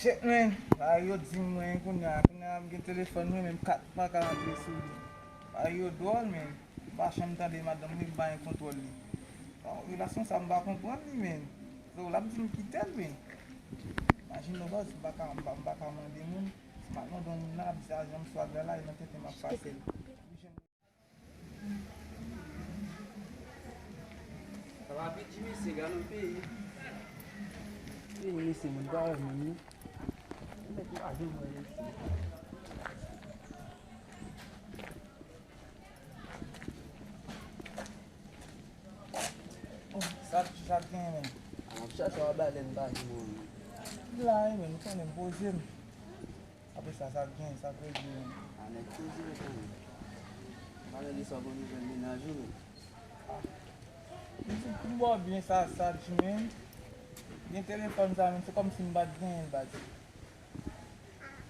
Chek men, yo di mwen konya gen telefon mwen men 4 pa 40 sou li. Yo dol men, ba chanm tande madame mwen ba yon kontrol li. Relasyon sa mba kontrol li men. So la mdi mkitel men. Imagine nou ba, si baka mande moun, si makman don nan abise a jom swag la, yon tete ma fasel. Ça va vite, Jimmy, c'est gars le pays. Pays, c'est mon gars, Jimmy. Sa gen men. Ça va balen ba Jimmy. La men, nou konen bojem. Apre sa gen, sa kwe gen. On est toujours là. Malgré les sabons nous viennent ménager. Mbo bien sa di men. Gen telefon sa men, se kom si mbat gen bat.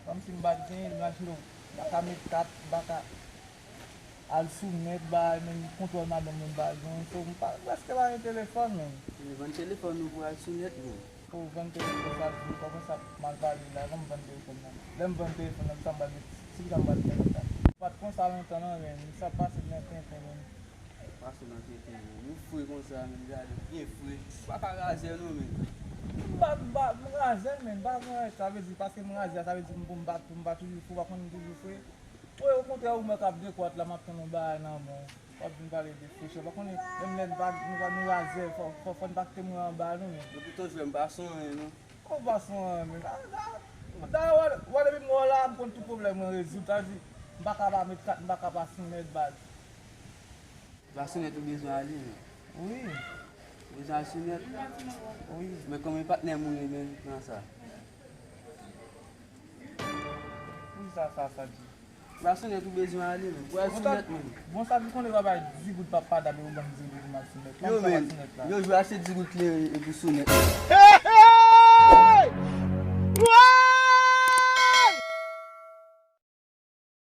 Kom si mbat gen, imagine nou, baka met kat, baka al soumet ba, men kontrol madame men ba gen. So mpa, baske ba yon telefon men. Le bon téléphone nous pour al sounet nous. Pou ven telefon sa, pou sa mal vali la, lem ven telefon nan. Lem ven telefon nan, sa mbal met, si sa mbal telefon. Pat kon sa men tanan men, sa pase nan ten men. Passe dans tes temps. Nous fouillons comme ça, mais regarde, bien fouillé. Pas qu'à raser nous, mais. Mrazen men, ba mwen, sa ve di, paske mrazen, sa ve di mba toujou fou, bakon toujou fou. Ouye, ou kontre ou mwen kap de kwat la map tonon ba nan bon. Wap din pale de fouche, bakon mwen net bag, mwen razen, fon bakte mwen an ba nou men. Depuis toi, je vais me basson, non? Ou bason men, da wade bi mwen la, mwen kon tout problem mwen rezultat di, baka ba met kat, baka ba sin net bag. Basson est tout besoin aller, non? Oui. Besoin de sounet. Oui. Mais comme il partenaire mourir même dans ça. Oui, ça dit. Basson est tout besoin aller, mais pour aller sounet, bon, ça dit qu'on ne va pas 10 gouttes papa d'abord ou 10 gouttes de sounet. Yo, men, yo, je vais acheter 10 gouttes clés et pour sounet.